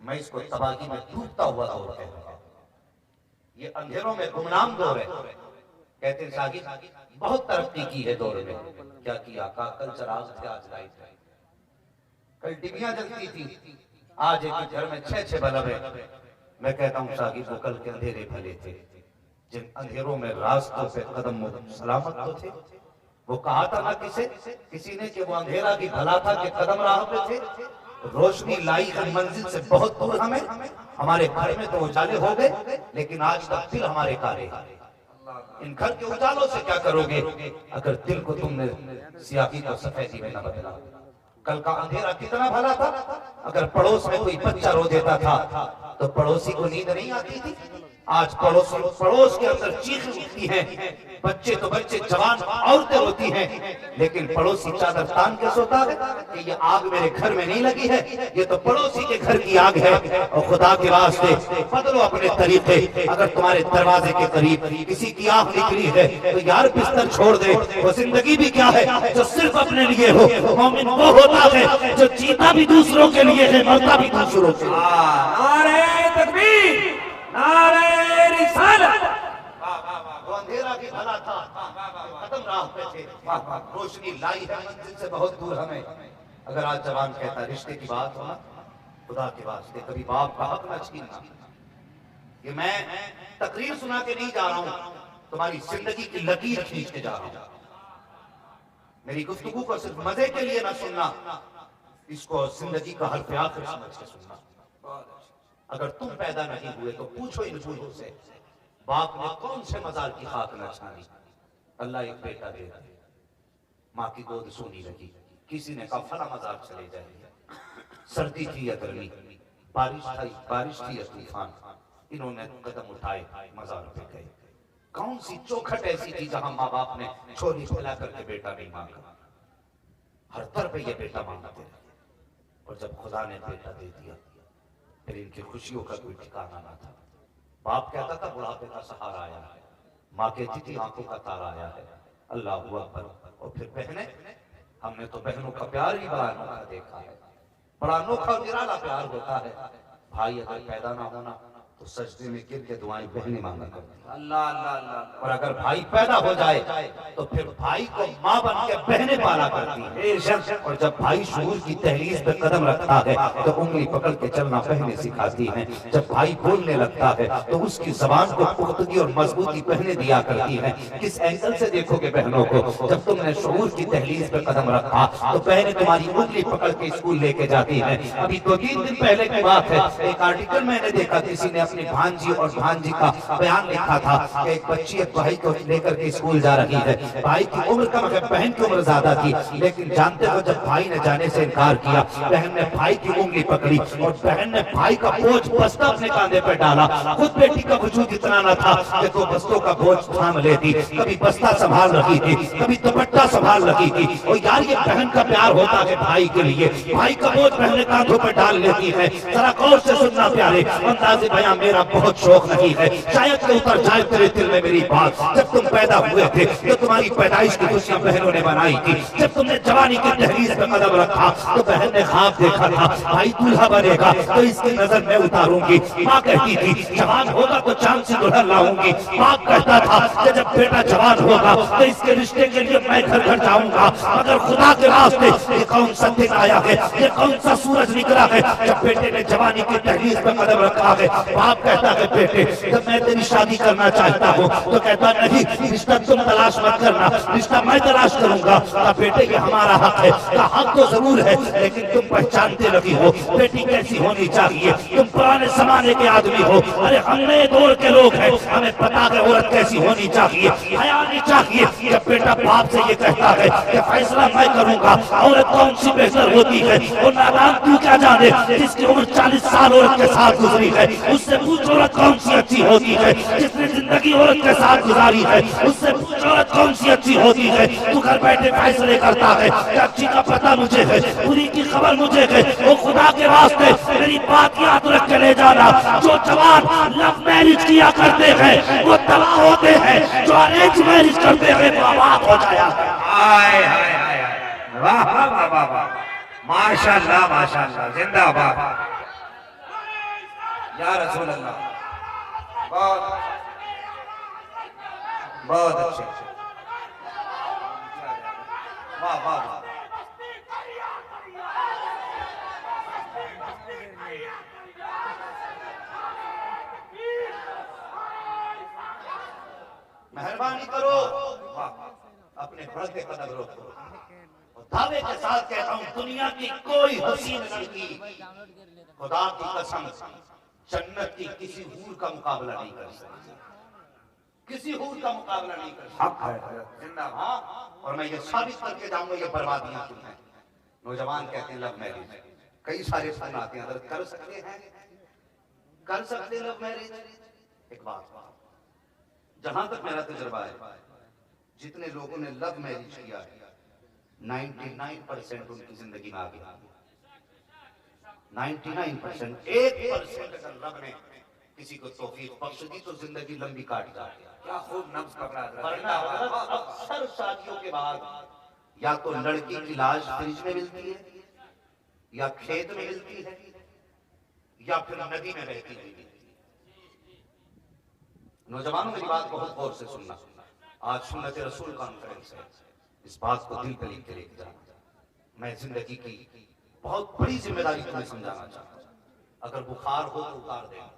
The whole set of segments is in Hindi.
मैं इसको तबाही में डूबता हुआ दौर कहूंगा। ये अंधेरों में गुमनाम दौर है। कहते हैं साहिब बहुत तरक्की की है दौर में। क्या किया? कल चराग थे, आज लाइट है। कल डिबियां जलती थी, आज एक घर में 6-6 बल्ब है। मैं कहता हूँ साहिब वो कल के अंधेरे भले थे, जिन अंधेरों में रास्तों पे कदम सलामत तो थे। वो कहा था ना किसी ने कि वो अंधेरा भी भला था कि कदम राह पे थे। रोशनी लाई है मंजिल से बहुत दूर हमें, हमारे घर में तो उजाले हो गए, लेकिन आज तक फिर हमारे कारे। इन घर के उजालों से क्या करोगे अगर दिल को तुमने सियाही को सफेदी में न बदला? कल का अंधेरा कितना भला था। अगर पड़ोस में कोई बच्चा रो देता था तो पड़ोसी को नींद नहीं आती थी। आज पड़ोस के अंदर चीख उठती है, बच्चे तो बच्चे, जवान औरतें रोती हैं, लेकिन पड़ोसी चादर तान के सोता है कि ये आग मेरे घर में नहीं लगी है, ये तो पड़ोसी के घर की आग है। और खुदा के वास्ते बदलो अपने तरीके। अगर तुम्हारे दरवाजे के करीब किसी की आग निकली है तो यार बिस्तर छोड़ दे। वो जिंदगी भी क्या है जो सिर्फ अपने लिए हो। मोमिन वो होता है जो जीता भी दूसरों के लिए है, मरता भी दूसरों के लिए। नारे तकबीर, नारे रिसालत। वो अंधेरा भी भला था, कदम राह पे थे, रोशनी लाई है मंजिल से बहुत दूर हमें। अगर आज जवान कहता रिश्ते की बात हो ना, खुदा के वास्ते कभी बाप का हक न छीनना। ये मैं तकरीर सुना के नहीं जा रहा हूं, तुम्हारी जिंदगी की लकीर खींच के जा रहा हूं। मेरी गुफ्तगू को सिर्फ मजे के लिए ना सुनना, इसको जिंदगी का हर आखिर समझ के सुनना। अगर तुम पैदा नहीं हुए तो पूछो इन बूढ़ों से, बाप ने कौन से मजार की खाक न छानी। अल्लाह एक बेटा दे रहा है, माँ की गोद सोनी लगी, किसी ने कहा फला मजार चले जाएंगे। सर्दी थी या गर्मी, बारिश थी या तूफान, इन्होंने कदम उठाए मजार पे गए। कौन सी चौखट ऐसी थी जहां माँ बाप ने छोरी फैला करके बेटा नहीं मांगा? हर तरफ ये बेटा मांगते रहे। और जब खुदा ने बेटा दे दिया फिर इनकी खुशियों का कोई ठिकाना ना था। बाप कहता था बुढ़ापे का सहारा आया है, माँ कहती थी आंखों का तारा आया है। अल्लाह अकबर। और फिर बहनें, हमने तो बहनों का प्यार ही बड़ा अनोखा देखा है, बड़ा अनोखा और निराला प्यार होता है। भाई अगर पैदा ना होना तो सजदे में गिर के दुआएं बहनें मांगा करती हैं। अल्लाह अल्लाह अल्लाह। और अगर भाई पैदा हो जाए तो फिर भाई को माँ बन के बहनें पाला करती हैं। और जब भाई शूर की तहरीज पे कदम रखता है तो उंगली पकड़ के चलना बहनें सिखाती हैं। जब भाई बोलने लगता है तो उसकी जबान को पुख्तगी और मजबूती बहनें दिया करती हैं। किस एंगल से देखोगे बहनों को? जब तुमने शूर की तहरीज पे कदम रखा तो बहनें तुम्हारी उंगली पकड़ के स्कूल लेके जाती हैं। अभी 2-3 दिन पहले की बात है, एक आर्टिकल मैंने देखा, किसी ने अपनी भांजी और भांजी का बयान लिखा था कि एक बच्ची एक भाई को लेकर के स्कूल जा रही है। भाई की उम्र कम है, बहन की उम्र ज्यादा थी, लेकिन जानते हो जब भाई ने जाने से इनकार किया, बहन ने भाई की उंगली पकड़ी और बहन ने भाई का बोझ बस्ता अपने कांधे पर डाला। खुद बेटी का वजूद इतना न था कि तो बस्तों का बोझ थाम लेती, कभी बस्ता संभाल रही थी, कभी दुपट्टा संभाल रही थी। और यार ये बहन का प्यार होता है भाई के लिए, भाई का बोझ बहन कांधों पर डाल लेती है। जरा गौर से सुनना प्यारे, अंदाज़े बयां मेरा बहुत शौक नहीं है, शायद कि उतर जाए तेरे दिल में मेरी बात। जब तुम पैदा हुए थे तो तुम्हारी पैदाइश की खुशियां बहनों ने बनाई थी। जब तुमने जवानी की दहलीज पे कदम रखा तो बहन ने ख्वाब देखा था भाई दूल्हा बनेगा तो इसकी नजर मैं उतारूंगी। माँ कहती थी जवान होगा तो चांद से दुल्हन लाऊंगी। बाप कहता था कि जब बेटा जवान होगा तो इसके रिश्ते के लिए मैं घर घर जाऊंगा। मगर खुदा के रास्ते ये कौन सा दिन आया है, ये कौन सा सूरज निकला है जब बेटे ने जवानी की दहलीज पे कदम रखा है। बाप कहता है बेटे जब मैं तेरी शादी करना चाहता हूँ तो कहता नहीं, रिश्ता तुम तलाश मत करना, रिश्ता मैं तलाश करूंगा। बेटे ये हमारा हक है, हक तो जरूर है, लेकिन तुम पहचानते नहीं हो बेटी कैसी होनी चाहिए। तुम पुराने जमाने के आदमी हो, अरे हम नए दौर के लोग हैं, हमें पता है औरत कैसी होनी चाहिए, हया नहीं चाहिए। जब बेटा बाप से ये कहता है कि फैसला मैं करूंगा, औरत कौन सी बेहतर होती है और नादान तू क्या जाने, जिसकी उम्र 40 साल औरत के साथ गुजरी है उससे पूछ औरत कौन सी अच्छी होती है। जिसने जिंदगी औरत के साथ गुजारी है उससे पूछ औरत कौन सी अच्छी होती है। तू घर बैठे फैसले करता है, अच्छी का पता मुझे है, बुरी की खबर मुझे है। वो खुदा के वास्ते मेरी बात याद रख के ले जाना, जो जवान लव मैरिज किया करते हैं वो तबाह होते हैं, जो अरेंज मैरिज करते हैं वो आबाद हो जाया। हाय हाय हाय, वाह वाह वाह वाह, माशाल्लाह माशाल्लाह, जिंदाबाद। या रसूल अल्लाह, बहुत बहुत अच्छे, वाह वाह वाह। मेहरबानी करो, अपने बढ़ते कदम रोको और दावे के साथ कहता हूं, दुनिया की कोई हसीन लड़की खुदा की कसम जन्नत की किसी हूर का मुकाबला नहीं कर सकती, किसी हूर का मुकाबला नहीं कर सकती। हक है जिंदाबाद। हाँ, और मैं ये साबित करके जाऊंगा ये बर्बादियां क्यों हैं। नौजवान कहते हैं लव मैरिज, कई सारे फोन आते हैं, अगर कर सकते हैं, कर सकते लव मैरिज। एक बात, जहां तक मेरा तजुर्बा है, जितने लोगों ने लव मैरिज किया है 99% उनकी जिंदगी में आ गया। 99%, 1% अगर रब ने किसी को तौफीक बख्श दी तो जिंदगी लंबी काट जाती है। क्या खूब नब्ज पकड़ा वरना अक्सर शादियों के बाद या तो लड़की की लाश फ्रिज में मिलती है, या खेत में मिलती है, या फिर नदी में बहती हुई। नौजवानों मेरी बात बहुत गौर से सुनना, आज सुन्नत रसूल कॉन्फ्रेंस है, इस बात को दिल पे लिख के लेके जाना। मैं जिंदगी की बहुत बड़ी जिम्मेदारी तुम्हें समझाना चाहता हूं। अगर बुखार हो तो उतार देना,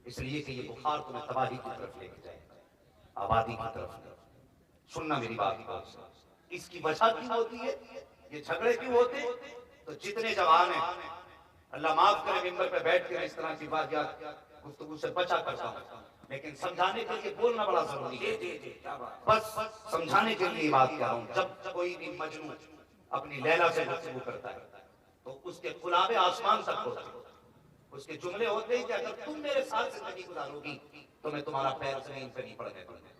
इसलिए कि ये बुखार तुम्हें तबाही की तरफ लेके जाएगा, आबादी की तरफ। सुनना मेरी बात गौर से, इसकी वजह क्यों होती है, ये झगड़े क्यों होते? तो जितने जवान हैं, अल्लाह माफ करे, मिंबर पे बैठ के इस तरह की बात या गुफ्तगू से बचा करता हूं, लेकिन समझाने के लिए बोलना बड़ा जरूरी है। बस समझाने के लिए बात कर रहा हूं। जब कोई भी मजनू अपनी लैला से गुफ्तगू करता है तो उसके गुलाबे आसमान तक होते हैं। उसके जुमले होते हैं कि अगर तुम मेरे साथ जिंदगी गुजारोगी तो मैं तुम्हारा पैर जमीन पे नहीं पड़ने दूंगा,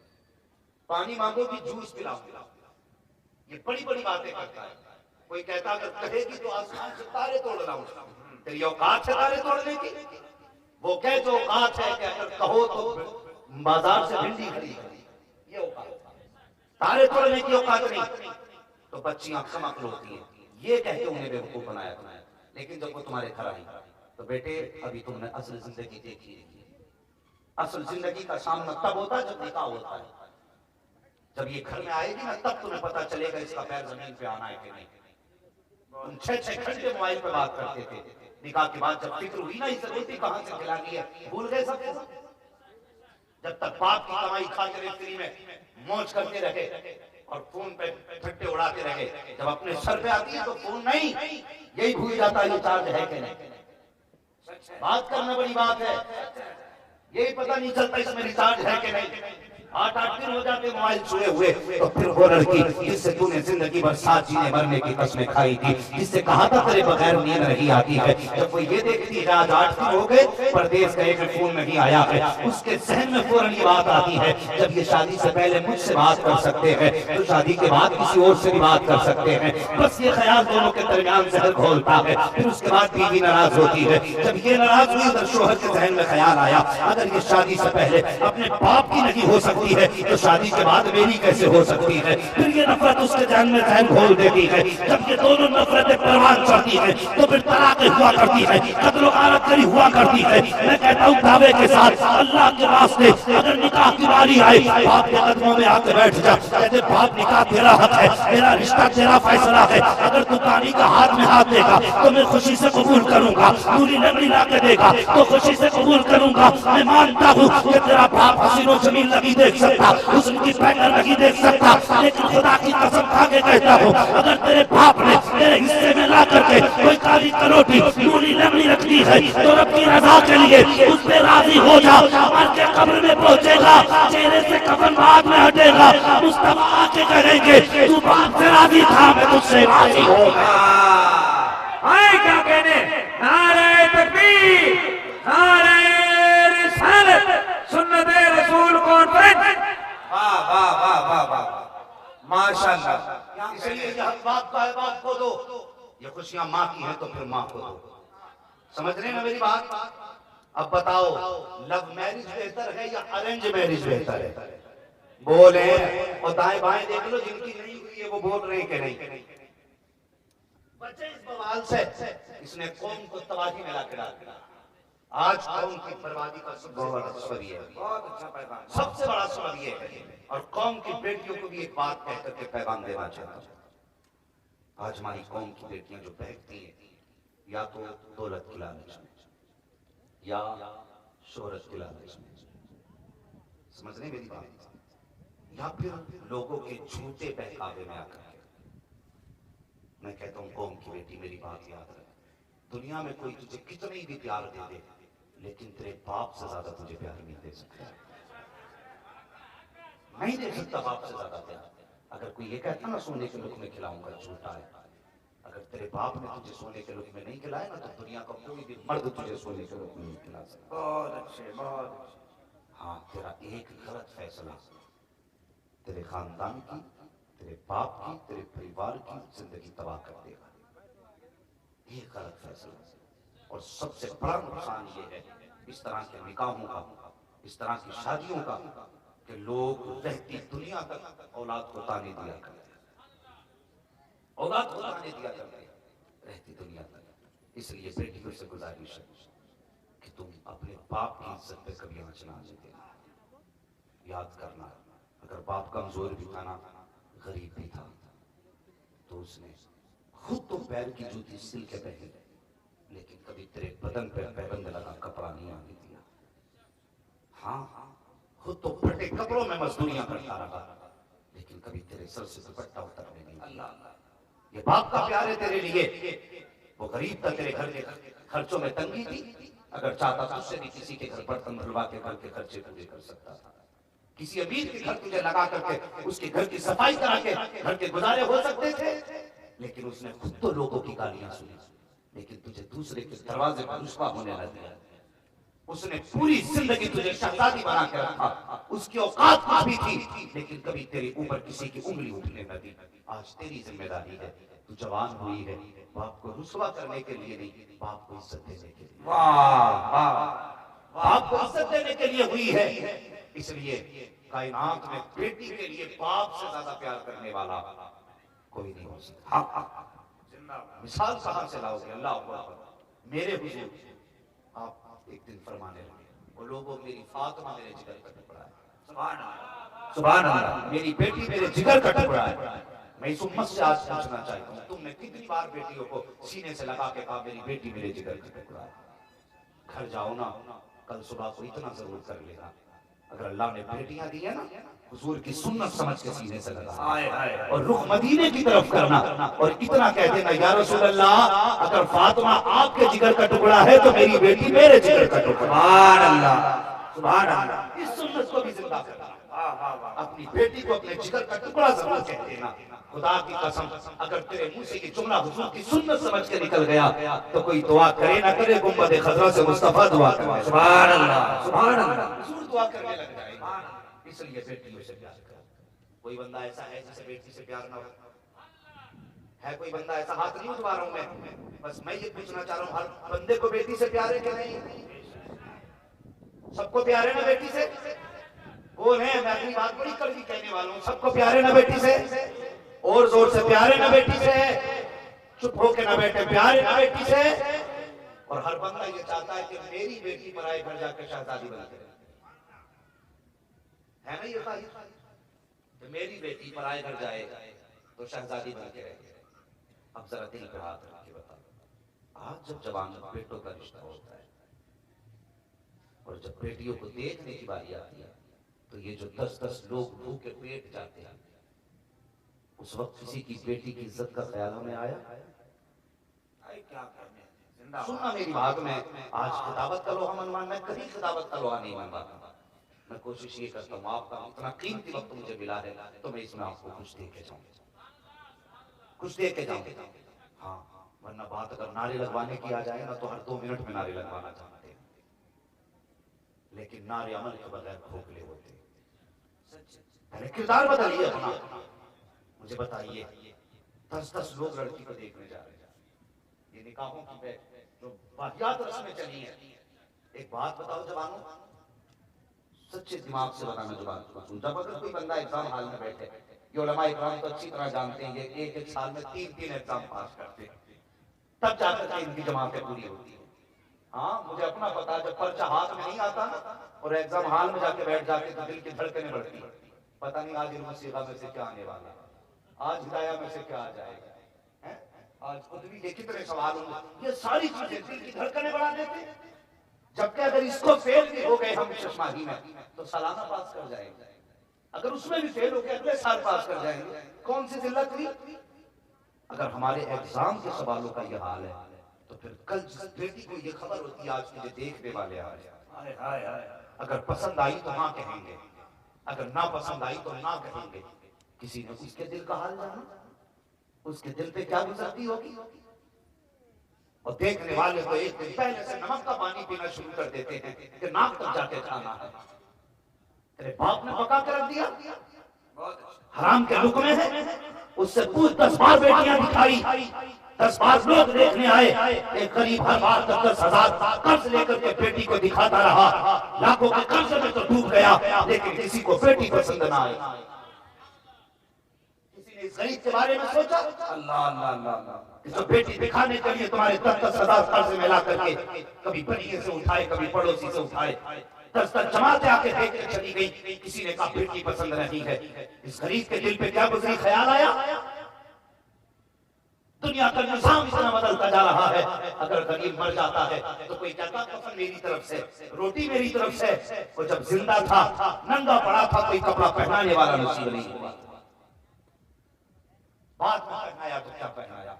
पानी मांगोगी जूस पिलाऊंगा। ये बड़ी बड़ी बातें करता है। कोई कहता अगर कहेगी तो आसमान से तारे तोड़ लाऊंगा, तेरी औकात है तारे तोड़ने की? वो कह जो औकात है कि अगर कहो तो बाजार से भिंडी खरीद, ये औकात। तारे तोड़ने की औकात नहीं। तो बच्चियां कम अक्ल होती हैं, ये कह के उन्हें बेवकूफ बनाया। लेकिन जब वो तुम्हारे घर आई तो बेटे अभी तुमने असल जिंदगी देखी है। असल जिंदगी का सामना तब होता है जब निकाह होता है। जब ये घर में आएगी ना तब तुम्हें पता चलेगा इसका पैर जमीन पे आना है कि नहीं। तुम 6-6 घंटे मोबाइल पे बात करते थे, निकाह के बाद जब फिक्र हुई ना इसे रोटी कहां से खिलानी है, भूल गए सब। जब तक बाप की कमाई खाते रहे, फ्री में मौज करते रहे और फोन पे ठट्टे उड़ाते रहे, जब अपने सर पे आती है तो फोन नहीं, यही भूल जाता है ये चार्ज है कि नहीं। बात करना बड़ी बात है, यही पता नहीं चलता इसमें रिचार्ज है कि नहीं। 8-8 दिन हो जाते मोबाइल छुए हुए। तो फिर वो लड़की जिससे तूने जिंदगी भर साथ जीने मरने की कसमें खाई थी, जिससे कहा था तेरे बगैर नींद नहीं आती है, जब वो ये देखती है आज 8 दिन हो गए परदेश का एक फोन नहीं आया है, उसके जहन में फौरन ये बात आती है जब ये शादी से पहले मुझसे बात कर सकते हैं तो शादी के बाद किसी और से भी बात कर सकते हैं। बस ये ख्याल दोनों के दरमियान जहर घोलता है। फिर उसके बाद बीवी नाराज होती है। जब ये नाराज हुई उधर शोहर के जहन में ख्याल आया अगर ये शादी से पहले अपने बाप की नहीं हो सकती है तो शादी के बाद मेरी कैसे हो सकती है। फिर ये नफरत उसके जहन में जहन घोल देती है। जब ये दोनों नफरतें परवान चढ़ती है तो फिर तलाक हुआ करती है, कत्ल गारत करी हुआ करती है। मैं कहता हूँ दावे के साथ अल्लाह के वास्ते अगर निकाह की बारी आए बाप के कदमों में आके बैठ जा, कहते बाप निकाह तेरा हक है, मेरा रिश्ता तेरा फैसला है, अगर तू कानी का हाथ में हाथ देगा तो मैं खुशी से कबूल करूंगा, पूरी लकड़ी ला के देगा तो खुशी से कबूल करूंगा। मैं मानता हूँ कि तेरा बाप हसीनो जमीन लगी देख सकता, उसकी पैकर नहीं देख सकता, लेकिन खुदा की कसम खा के कहता हूँ अगर तेरे बाप ने तेरे हिस्से में ला करके कोई काली करोटी पूरी लकड़ी रखती है तो रब की रजा के लिए उस पे राजी हो जा। मर के कब्र में पहुंचेगा, चेहरे से कफन बाद में हटेगा, मुस्तफा आके कहेंगे तू बाप से राजी था, मैं तुझसे राजी हो गया। आए क्या कहने, नारे तकबीर, नारे रिसालत, सुन्नते रसूल कॉन्फ्रेंस। वाह वाह वाह वाह वाह, माशाअल्लाह। इसलिए यह बाप का है, बाप को दो। ये खुशियां माँ की है तो फिर माँ को दो। समझ रहे ना मेरी बात? अब बताओ लव मैरिज बेहतर है या अरेंज मैरिज बेहतर है? बोले और दाएं बाएं देख लो, जिनकी नहीं हुई है वो बोल रहे हैं कि नहीं। बच्चे इस बवाल से इसने कौम को तबाही में ला के डाल दिया। आज कौम की बर्बादी का सबसे बड़ा सबब ये है, बहुत अच्छा पैगाम। सबसे बड़ा सबब ये है। और कौम की बेटियों को भी एक बात कह करके पैगाम देना चाहता हूं। आज हमारी कौम की बेटियां जो बहकती हैं, या तो दौलत की लालच में, या शोहरत की लालच में, समझ रहे मेरी बात, या फिर लोगों के झूठे बहकावे में आकर। मैं कहता हूं कौम की बेटी मेरी बात याद रख, दुनिया में कोई तुझे कितनी भी प्यार दे दे, लेकिन तेरे बाप से ज्यादा तुझे प्यार नहीं दे सकता, नहीं दे सकता बाप से ज्यादा प्यार। अगर कोई ये कहता ना सोने के लुक में खिलाऊंगा, झूठा है। अगर तेरे बाप ने तुझे सोने के लुक में नहीं खिलाया ना, तो दुनिया का कोई भी मर्द तुझे सोने के लुक में नहीं खिला सकता। बहुत अच्छे, बहुत अच्छे। हाँ, तेरा एक गलत फैसला तेरे खानदान की, तेरे बाप की, तेरे परिवार की जिंदगी तबाह कर देगा। ये गलत फैसला। और सबसे बड़ा नुकसान ये है इस तरह के निकाहों का, इस तरह की शादियों का, कि लोग रहती दुनिया तक औलाद को ताने दिया करते, औलाद को ताने दिया करते रहती दुनिया तक। इसलिए बेटियों से गुजारिश है कि तुम अपने बाप की इज्जत पे कभी आंच ना आने देना। याद करना, अगर बाप कमजोर भी था ना, गरीब भी था, तो उसने खुद तो पैर की जूती सिल के पहनी, लेकिन कभी तेरे बदन पे पैबंद लगा कपड़ा नहीं आने दिया। हाँ, खुद तो फटे कपड़ों में मजदूरियां करता रहा, लेकिन कभी तेरे सर से दुपट्टा उतरने नहीं दिया। ये बाप का प्यार है तेरे लिए। वो गरीब था, तेरे घर के खर्चों में तंगी थी, अगर चाहता तो उससे भी किसी के घर बर्तन धुलवा के घर के खर्चे पूरे कर सकता था। किसी अमीर के घर तुझे लगा करके उसके घर की सफाई करा के घर के गुजारे हो सकते थे, लेकिन उसने खुद तो लोगों की गालियां सुनी, लेकिन तुझे दूसरे के दरवाजे पर रुस्वा होने न दिया। उसने पूरी जिंदगी तुझे शहजादी बना के रखा, उसकी औकात कुछ भी थी, लेकिन कभी तेरे ऊपर किसी की उंगली उठने न दी। आज तेरी जिम्मेदारी है, तू जवान हुई है, बाप को रुस्वा करने के लिए नहीं, बाप को इज्जत देने के लिए। वाह वाह, बाप को इज्जत देने के लिए हुई है। इसलिए कायनात में बेटी के लिए बाप से ज्यादा प्यार करने वाला कोई नहीं हो सकता। मिसाल कहां से लाओगे? अल्लाह अकबर। मेरे हुजूर आप एक दिन फरमाने लगे, वो लोगों मेरी फातिमा मेरे जिगर का टुकड़ा है। सुभान अल्लाह, सुभान अल्लाह, मेरी बेटी मेरे जिगर का टुकड़ा है। मैं इस उम्मत से आज पूछना चाहता हूँ, तुमने कितनी बार बेटियों को सीने से लगा के कहा मेरी बेटी मेरे जिगर का टुकड़ा है? घर जाओ ना, कल सुबह को इतना जरूर कर लेना, अगर अल्लाह ने बेटियां दी है ना, हुजूर की सुन्नत समझ के सीने से लगा और रुख मदीने की तरफ करना, और इतना कह देना या रसूल अल्लाह, अगर फातिमा आपके जिगर का टुकड़ा है तो मेरी बेटी मेरे जिगर का टुकड़ा। सुभान अल्लाह, सुभान अल्लाह। इस सुन्नत को भी जिंदा करना, अपनी बेटी को अपने जिगर का टुकड़ा जरूर कह देना। खुदा की कसम, अगर तेरे मुंह से ये जुमला हुजूर की सुन्नत समझ के निकल गया, तो कोई दुआ करे ना करे, गुंबद खजरा से मुस्तफा दुआ करे। सुभान अल्लाह, सुभान अल्लाह। हुजूर दुआ करने लग जाएगा। इसलिए बेटियों से प्यार करो। कोई बंदा ऐसा है जिसे बेटी से प्यार ना हो? है कोई बंदा ऐसा? हाथ नहीं उठवा रहा हूं मैं, बस मैं ये पूछना चाह रहा हूं, हर बंदे को बेटी से प्यार है कि नहीं? सबको प्यार है ना बेटी से? कौन है? मैं अपनी बात बड़ी कड़वी कहने वाला हूं, सबको प्यार है ना बेटी से? और जोर से प्यार है ना बेटी से? चुप होके ना बैठे, प्यार है ना बेटी से? और हर बंदा ये चाहता है कि मेरी बेटी पराए घर जाकर शहजादी बन के, है ना ये ख्वाहिश कि मेरी बेटी पराए घर जाए तो शहजादी बन के रहे। अब जरा दिल पे हाथ रख के बताओ, आज जब जवान बेटों का रिश्ता होता है और जब बेटियों को देखने की बारी आती है, तो ये जो 10-10 लोग भूखे पेट जाते हैं, उस वक्त किसी की बेटी की इज्जत का ख्याल हमें आया? क्या करने, सुनना मेरी बात में, आज खिताबत का लोहा मनवान, मैं कभी खिताबत का लोहा नहीं मनवाता। मैं कोशिश ये करता हूँ, आपका इतना कीमती वक्त मुझे मिला है, तो मैं इसमें आपको कुछ दे के जाऊँ, कुछ दे के जाऊँ। हाँ, वरना बात अगर नारे लगवाने की आ जाए ना, तो हर 2 मिनट में नारे लगवाना चाहते हैं, लेकिन नारे अमल के बगैर खोखले होते हैं। पहले किरदार बदलिए अपना। मुझे बताइए, 10-10 लोग लड़की को देखने जा रहे हैं, ये निकाहों की जो वाहियात रस्में चली हैं। एक बात बताओ जवानों, सच्चे दिमाग से बताना जो बात को सुन, जब अगर कोई बंदा एग्जाम हाल में बैठे, ये उलमा इकराम तो अच्छी तरह जानते हैं, ये एक साल में 3-3 एग्जाम पास करते हैं, तब जाकर के इनकी जमातें पूरी होती है। हाँ मुझे अपना पता है, जब पर्चा हाथ में नहीं आता ना और एग्जाम हॉल में जाके बैठ जाते तो दिल की धड़कनें बढ़ती है। पता नहीं आज मुसीबा में से क्या आने वाला, आज हिदाया में से क्या आ जाएगा, हैं? आज खुद भी ये कितने सवाल होंगे। ये सारी चीजें दिल की धड़कनें बढ़ा देते हैं। जबकि अगर इसको फेल भी हो गए हम शशमाही में तो सालाना पास कर जाएंगे, अगर उसमें भी फेल हो गए अगले साल पास कर जाएंगे। कौन सी जिल्लत हुई? अगर हमारे एग्जाम के सवालों का ये हाल है तो फिर कल जिस बेटी को ये खबर होती है आज मुझे देखने वाले आज, अगर पसंद आई तो हाँ कहेंगे, अगर ना पसंद आई तो ना कहेंगे। किसी ने उसके दिल का हाल जाना, उसके दिल पे क्या गुजरती होगी। और देखने वाले तो एक दिन पहले से नमक का पानी पीना शुरू कर देते हैं कि नाक तक जाके खाना है। तेरे बाप ने पका कर रख दिया, हराम के लुकमे है, उससे पूछ 10 बार बेटियां दिखाई, 10 बार लोग देखने आए, एक गरीब हर बार 10,000 कर्ज लेकर के बेटी को दिखाता रहा, लाखों के कर्ज में तो डूब गया, लेकिन किसी को बेटी पसंद ना आई। किसी ने इस गरीब के बारे में सोचा? अल्लाह अल्लाह अल्लाह, जो बेटी दिखाने के लिए तुम्हारे 10,000 कर्ज में ला करके कभी बनिए से उठाए, कभी पड़ोसी से उठाए, 10 जमाते आके देख के चली गई, किसी ने कहा बेटी पसंद नहीं है। इस गरीब के दिल पे क्या गुजरी ख्याल आया? दुनिया का निजाम इतना बदलता जा रहा है, अगर गरीब मर जाता है तो कोई कहता कफन मेरी तरफ से, रोटी मेरी तरफ से। और जब जिंदा था नंगा पड़ा था, कोई कपड़ा पहनाने वाला नसीब नहीं हुआ। बाद में पहनाया तो क्या पहनाया,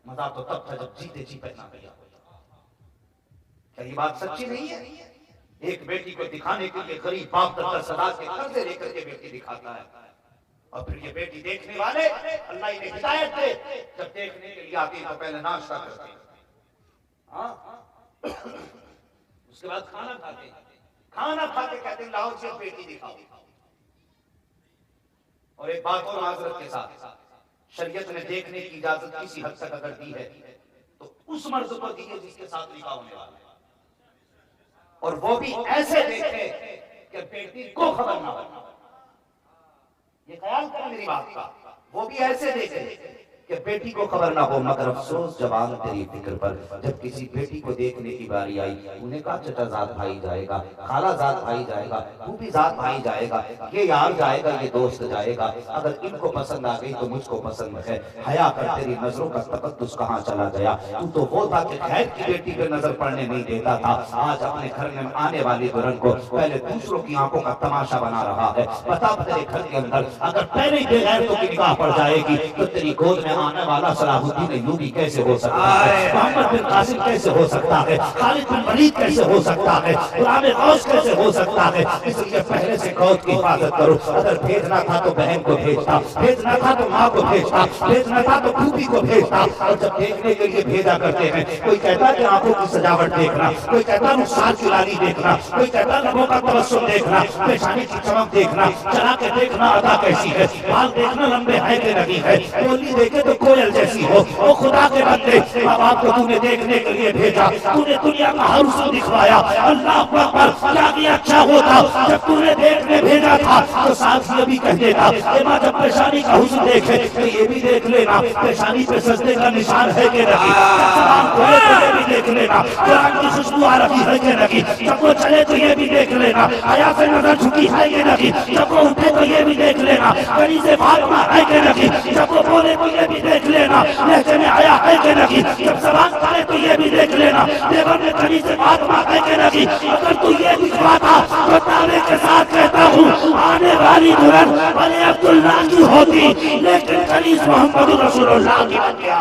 मजा तो तब था जब जीते जी पहना गया। क्या ये बात सच्ची नहीं है? एक बेटी को दिखाने के लिए गरीब बाप 10,000 के कर्जे लेकर के बेटी दिखाता है, और फिर ये बेटी देखने वाले अल्लाह ने हिदायत दे, जब देखने के लिए आती तो पहले नाश्ता करते, उसके बाद खाना खाते कहते लाओ से बेटी दिखाओ। और एक बात और माजरत के साथ, शरीयत ने देखने की इजाजत किसी हद तक अगर दी है तो उस मर्द को दी है जिसके साथ निकाह होने वाला है, और वो भी ऐसे देखे कि बेटी को खबर ना हो। ये ख्याल करो मेरी बात का, वो भी ऐसे देखे कि बेटी को खबर ना हो। मगर अफसोस जवान तेरी फिक्र पर, जब किसी बेटी को देखने की बारी आई, उन्हें कहा चचा जात भाई जाएगा, खाला जात भाई जाएगा, भी जात भाई जाएगा, ये यार जाएगा, ये दोस्त जाएगा, अगर इनको पसंद आ गई तो मुझको पसंद है। हया कर तेरी नजरों का तकद्दुस कहाँ चला गया? तू तो वो था कि खैर की बेटी पे नजर पड़ने नहीं देता था, आज अपने घर में आने वाली दुल्हन को पहले दूसरों की आंखों का तमाशा बना रहा है। बता तेरे घर के अंदर अगर पहले बेगैरतों की निगाह पड़ जाएगी तो तेरी गोद में आने वाला सलाहुद्दीन अय्यूबी कैसे हो सकता है, मोहम्मद बिन कासिम कैसे हो सकता है, खालिद बिन वलीद कैसे हो सकता है, गुलाम गौस कैसे हो सकता है। इसलिए पहले से गौस की हिफाजत करो। अगर भेजना था तो बहन को भेजता, भेजना था तो माँ को भेजता, भेजना था तो फूफी को भेजता। और जब देखने के लिए भेजा करते हैं, कोई कहता कि आंखों की सजावट देखना, कोई कहता रुखसार की लाली देखना, कोई कहता लबों का तबस्सुम देखना, पेशानी की चमक देखना, चला के देखना अदा कैसी है, बाल देखना लंबे है कि नहीं है, बोली देखे तो कोयल जैसी हो। ओ खुदा के बंदे, माँ बाप को तूने देखने के लिए भेजा, तूने दुनिया का हर हुस्न दिखवाया, अल्लाह अकबर, क्या भी अच्छा होता जब तूने देखने भेजा था तो साथ ये भी कह देता ए माँ जब पेशानी का हुस्न देखे तो ये भी देख लेना पेशानी पे सजदे का निशान है कि नहीं, तो ये भी देख लेना कुरान की खुशबू आ रही है कि नहीं, जब वो चले तो ये भी देख लेना हया से नजर झुकी है कि नहीं, जब वो उठे तो ये भी देख लेना गली से फातिमा है कि नहीं, जब वो बोले तो ये भी देख लेना लहजे में आया है कि नहीं, जब जबान करे तो ये भी देख लेना देवर में गली से फातिमा है कि नहीं। अगर तू ये दिखवाता तो दावे के साथ कहता हूँ आने वाली दुल्हन बड़े अब्दुल्ला की होती, लेकिन कलीस मोहम्मद रसूलुल्लाह की बन गया।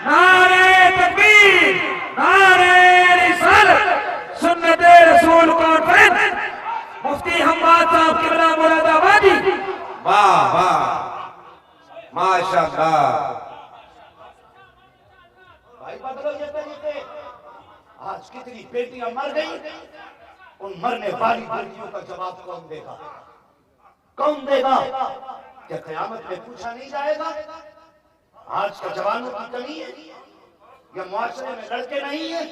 नारे तकबीर, नारे रिसालत, सुन्नते रसूल कॉन्फ्रेंस, मुफ्ती हम्माद साहब किबला मुरादाबादी। वाह वाह माशाअल्लाह। भाई बदलो ये तरीके, आज कितनी बेटियां मर गई, उन मरने वाली बेटियों का जवाब कौन देगा? कौन देगा? क्या क़यामत में पूछा नहीं जाएगा? आज के जवानों की कमी है या मुआशरे में लड़के नहीं है?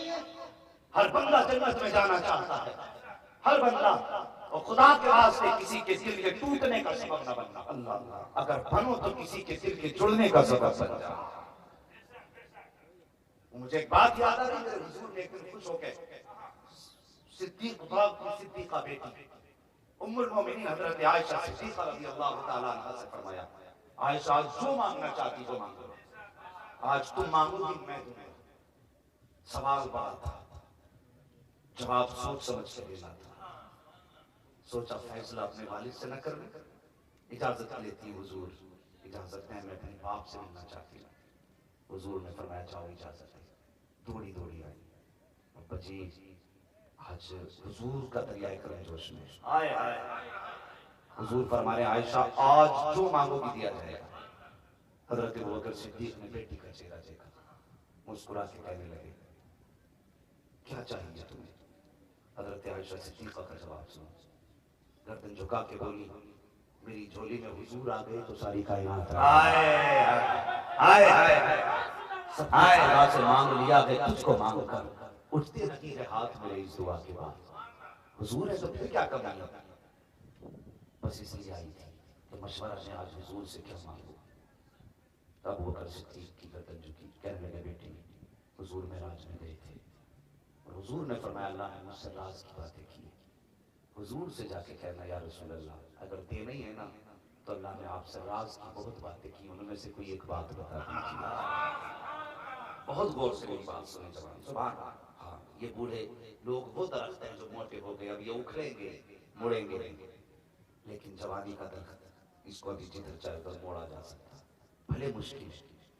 हर बंदा जन्नत में जाना चाहता है, हर बंदा, और खुदा के वास्ते किसी के दिल के टूटने का सबब न बनना। अल्लाह अगर बनो तो किसी के दिल के जुड़ने का सबब बन जाओ। मुझे एक बात याद आ रही, मेरे हुजूर ने एक दिन खुश होकर सिद्दीका बेटी उम्मुल मोमिनीन हजरत आयशा सिद्दीका रज़ियल्लाहु तआला अन्हा से फरमाया, आयशा जो मांगना चाहती जो मांगो, आज तुम मांगोगी मैं तुम्हें। सवाल बड़ा था, जवाब सोच समझ के देना था। सोचा फैसला अपने वालिद से न कर ले, इजाजत लेती हुजूर, इजाजत है, मैं अपने बाप से मिलना चाहती हूँ। हुजूर ने फरमाया जाओ इजाजत है। दौड़ी दौड़ी आई, अब्बा जी आज हुजूर का दरियाए करम जोश में आए आए। हुजूर फरमाने आयशा आज जो मांगोगी दिया जाएगा। हजरत अबू बकर सिद्दीक ने बेटी का चेहरा देखा, मुस्कुरा के कहने लगे क्या चाहिए तुम्हें? हजरत आयशा सिद्दीका का जवाब सुनो, गर्दन झुका के बोली मेरी झोली में हुजूर आ गए तो सारी कायनात आए आए आए आए से मांग लिया है, तुझको मांग कर उठते नहीं है हाथ मेरे इस दुआ के बाद। हुजूर है तो फिर क्या कमी है? बस इसलिए आई थी तो मशवरा ने आज हुजूर से क्या मांगू। अबू बकर सिद्दीक की गर्दन झुकी, कहने लगे बेटी हुजूर मेराज में गए थे और हुजूर ने फरमाया अल्लाह ने मुझसे राज की बातें की। हुजूर से जाके कहना या रसूल अल्लाह अगर देना ही है ना तो अल्लाह ने आपसे राज की बहुत बातें की, उनमें से कोई एक बात बता दीजिए। बहुत गौर से मेरी बात सुने जवान, सुभान अल्लाह। हाँ, ये बूढ़े लोग वो दरख्त हैं जो मोटे हो गए, अब ये उखड़ेंगे मुड़ेंगे, लेकिन जवानी का दरख्त इसको अभी जिधर चाहे उधर मोड़ा जा सकता है, भले मुश्किल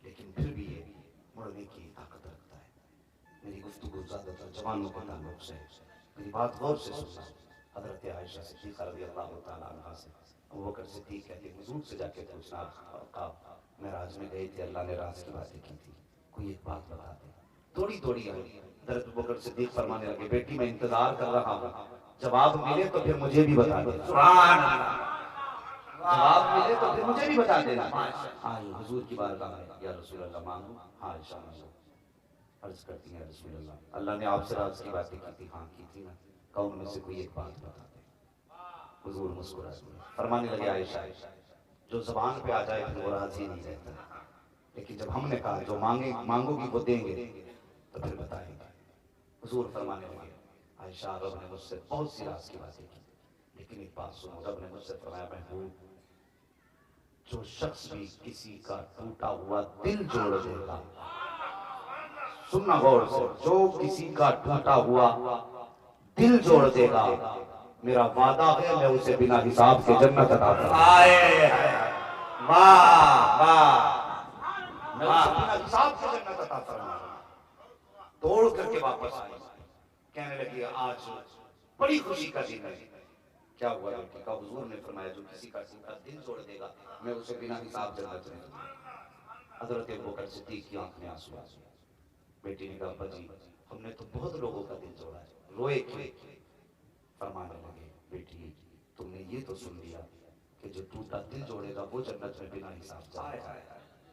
लेकिन फिर भी ये मुड़ने की ताकत रखता है। मेरी गुफ्तगू ज्यादातर जवानों के ताल्लुक से, मेरी बात गौर से सुनना। हजरत आयशा सिद्दीका रज़ियल्लाहु तआला अन्हा से अबू बकर सिद्दीक कहते हुजूर से जाके पूछना आका मेराज में गए थे, अल्लाह ने राज की बातें की थी, कोई एक बात बता दे। थोड़ी थोड़ी आई। हजरत अबू बकर सिद्दीक फरमाने लगे बेटी मैं इंतजार कर रहा हूँ, जवाब मिले तो फिर मुझे भी बता दे। सुभान अल्लाह, जवाब मिले तो फिर मुझे भी बता देना। आई हुजूर की बारगाह में, या रसूल अल्लाह मांगो। हाँ आयशा मांगो। अर्ज करती है रसूल अल्लाह अल्लाह ने आपसे राज की बातें की थी। हाँ की थी ना, कौन में से कोई एक बात बता दे। हुजूर मुस्कुरा फरमाने लगे आयशा जो जबान पे आ जाए फिर वो राजी नहीं रहता, लेकिन जब हमने कहा जो मांगोगी वो देंगे तो फिर बताएंगे। हुजूर फरमाने लगे आयशा रब ने मुझसे बहुत सी राज की बातें की, लेकिन एक बात सुनो, रब ने मुझसे फरमाया महबूब जो शख्स भी किसी का टूटा हुआ दिल जोड़ देगा, सुनना गौर से, जो किसी का टूटा हुआ दिल जोड़ देगा मेरा वादा है मैं उसे बिना हिसाब के जन्नत अता करूंगा। वाह वाह, मैं उसे बिना हिसाब के जन्नत अता करूंगा। तोड़ करके वापस आई, कहने लगी आज बड़ी खुशी का दिन है। क्या हुआ बेटी का? हुजूर ने फरमाया जो किसी का दिल जोड़ देगा मैं उसे बिना हिसाब जन्नत में दूंगा। हजरत अबू बकर सिद्दीक की आंख में आंसू आ गए। बेटी ने कहा अब्बा जी हमने तो बहुत लोगों का दिल जोड़ा है, रोए क्यों? फरमाने लगे बेटी तुमने ये तो सुन लिया कि जो टूटा दिल जोड़ेगा वो जन्नत में बिना हिसाब जाएगा,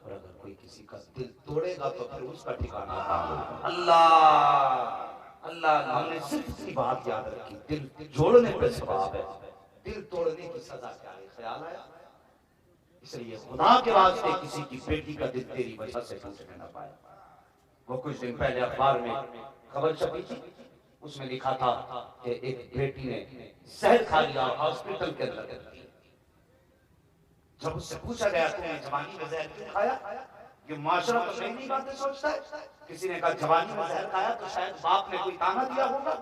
और अगर कोई किसी का दिल तोड़ेगा तो फिर उसका ठिकाना कहाँ होगा। अल्लाह अल्लाह, हमने सिर्फ इतनी बात याद रखी दिल जोड़ने पे सवाब है, दिल तोड़ने की सजा क्या है? ख्याल आया? इसलिए खुदा के वास्ते किसी की बेटी का दिल तेरी वजह से टूटने न पाए। वो कुछ दिन पहले अखबार में खबर छपी थी, उसमें लिखा था कि एक बेटी ने जहर खा लिया हॉस्पिटल के अंदर। जब उससे पूछा गया तुमने जवानी में जहर क्यों खाया, ये माशरा तो नई बातें सोचता है। किसी ने कहा जवानी में जहर खाया तो शायद बाप ने कोई ताना दिया होगा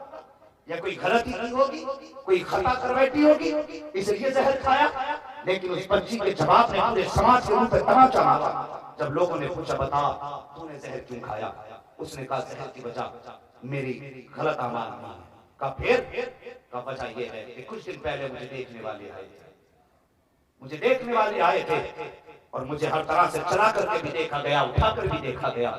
या कोई गलती की होगी, कोई खता कर बैठी होगी इसलिए जहर खाया। लेकिन उस बच्ची के जवाब ने पूरे समाज के मुंह पे तमाचा मारा। जब लोगों ने पूछा बता तूने जहर क्यों खाया, उसने कहा जहर की वजह मेरी गलत अमाल नहीं है। का फिर का वजह यह है कि कुछ दिन पहले मुझे देखने वाले आए थे और मुझे हर तरह से चला करके भी देखा गया, उठा कर भी देखा गया,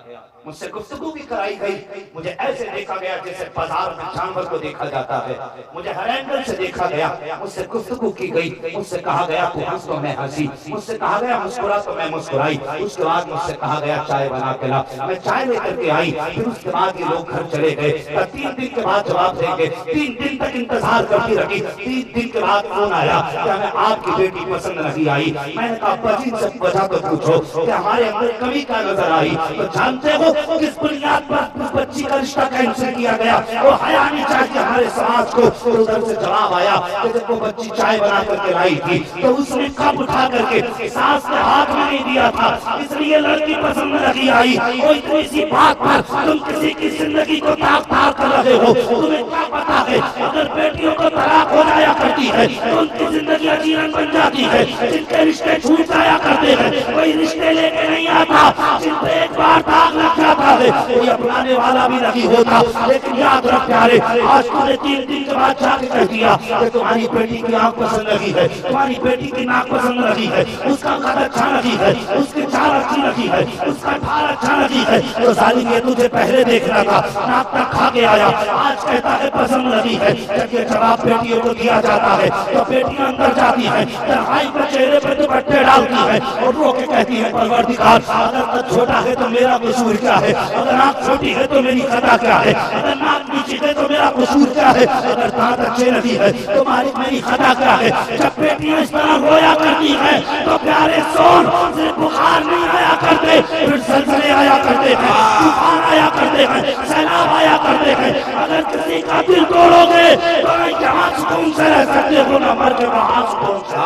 मुझसे गुफ्तगू भी कराई गई। मुझे ऐसे देखा गया जैसे बाजार में जानवर को देखा जाता है। मुझे हर एंगल से देखा गया, मुझसे गुफ्तगू की गई, मुझसे कहा गया तू हंस तो मैं हंसी, मुझसे कहा गया मुस्कुरा तो मैं मुस्कुराई। उसके बाद मुझसे कहा गया चाय बना के ला, मैं चाय लेकर के आई। फिर उसके बाद ये लोग घर चले गए। 3 दिन के बाद जवाब देंगे, 3 दिन तक इंतजार करती रही। 3 दिन के बाद फोन आया कि हमें आपकी बेटी पसंद नहीं आई। मैंने कहा अब्बा जी वजह तो पूछो कि हमारे अंदर कमी क्या नजर आई। तो जानते हो किस बुनियाद पर उस बच्ची का रिश्ता कैंसिल किया गया? वो हया नहीं चाहिए हमारे समाज को। तो उधर से जवाब आया कि जब वो बच्ची चाय बना करके लाई थी तो उसने कप उठा करके सास के हाथ में नहीं दिया था, इसलिए लड़की पसंद लगी आई। वो इतनी सी बात पर तुम किसी की जिंदगी को ताक-ताक कर रहे हो। तुम्हें क्या पता है अगर बेटियों को तलाक हो जाया करती है तो उनकी जिंदगी अजीरन बन जाती है। जिनके रिश्ते छूट जाया करते हैं कोई रिश्ते लेके नहीं आता, जिन पे एक बार दाग लग जाता है कोई अपनाने वाला भी नहीं होता। लेकिन याद रख प्यारे, आज तूने 3 दिन के बाद जाके कह दिया कि तुम्हारी बेटी की आंख पसंद लगी है, तुम्हारी बेटी की नाक पसंद लगी है, उसका कद अच्छा लगी है, उसकी चाल अच्छी लगी है, उसका ठार अच्छा लगी है। तो जालिम ये तुझे पहले देखना था, नाक तक खा के आया, आज कहता है पसंद लगी है। जब ये जवाब बेटियों को दिया जाता है तो बेटियां अंदर जाती है, तन्हाई पर चेहरे पर दुपट्टे डालती है और रो के कहती है परवरदिगार अगर कद छोटा है तो मेरा कसूर क्या है, अगर नाक छोटी है तो मेरी खता क्या है, अगर नाक नीची है तो मेरा कसूर क्या है, अगर दांत अच्छे नहीं है तो मालिक मेरी खता क्या है। जब बेटियां इस तरह रोया करती है तो प्यारे सोन सिर्फ बुखार नहीं आया करते, फिर जलजले आया करते हैं, तूफान आया करते हैं, सैलाब आया करते हैं। अगर किसी का दिल तोड़ोगे तो न यहाँ सुकून से रह सकते हो न मर के वहां सुकून से।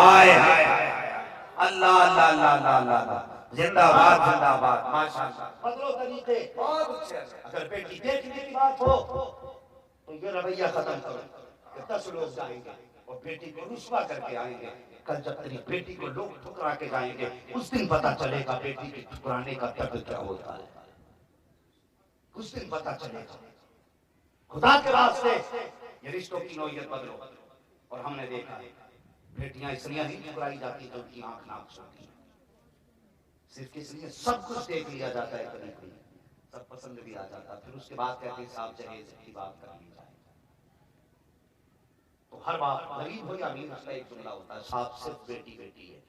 अल्लाह अल्लाह अल्लाह अल्लाह अल्लाह, जिंदाबाद जिंदाबाद, माशाअल्लाह। बदलो तरीके, बहुत अच्छे। अगर बेटी देखने की बात हो तो ये रवैया खत्म करो कि 10 लोग जाएंगे और बेटी को रुस्वा करके आएंगे। कल जब तेरी बेटी को लोग ठुकरा के जाएंगे उस दिन पता चलेगा बेटी के ठुकराने का दर्द क्या होता है, उस दिन पता चलेगा। खुदा के वास्ते ये रिश्तों की नौयत बदलो। और हमने देखा है बेटियां इसलिए नहीं ठुकराई जाती तो उनकी आंख नाक छोटी है, सिर्फ इसलिए सब कुछ देख लिया जाता है, कभी कभी सब पसंद भी आ जाता, फिर उसके बाद कहते हैं साहब जहेज की बात कर ली जाए। तो हर बात गरीब हो या अमीर उसका एक जुमला होता है, साहब सिर्फ बेटी बेटी है।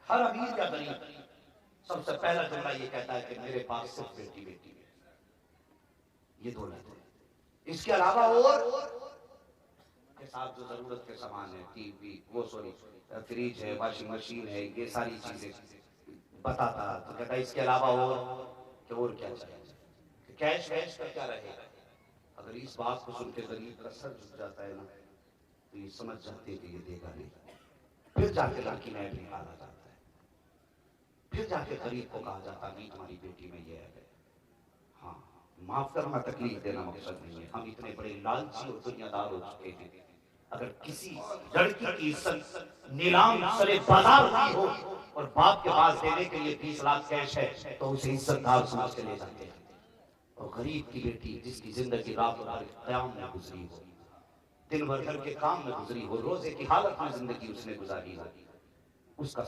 हर अमीर या गरीब सबसे पहला जुमला ये कहता है कि मेरे पास सिर्फ बेटी बेटी है। ये दो नहीं, इसके अलावा और के साथ जो जरूरत के सामान है, टीवी, वो सॉरी फ्रिज है, वॉशिंग मशीन है, ये सारी चीजें बताता। तो कहता है इसके अलावा और क्या चाहिए, कैश वैश का क्या रहेगा। अगर इस बात को सुन के गरीब का सर झुक जाता है ना तो ये समझ जाते कि ये देगा नहीं। फिर जाके लड़की में निकाला जाता है, फिर जाके गरीब को कहा जाता नहीं तुम्हारी बेटी में ये है। हाँ, माफ करना, तकलीफ देना मकसद नहीं है, हम इतने बड़े लालची और दुनियादार हो चुके हैं। अगर किसी लड़की की इज्जत नीलाम सरे बाजार की हो और बाप के पास देने के लिए 20 लाख कैश है तो उसे इज्जतदार समझ के ले जाते हैं। और गरीब की बेटी जिसकी जिंदगी रात भर क़याम में गुजरी हो, दिन भर घर के काम में गुजरी हो, रोजे की हालत में जिंदगी उसने गुजारी हो, उसका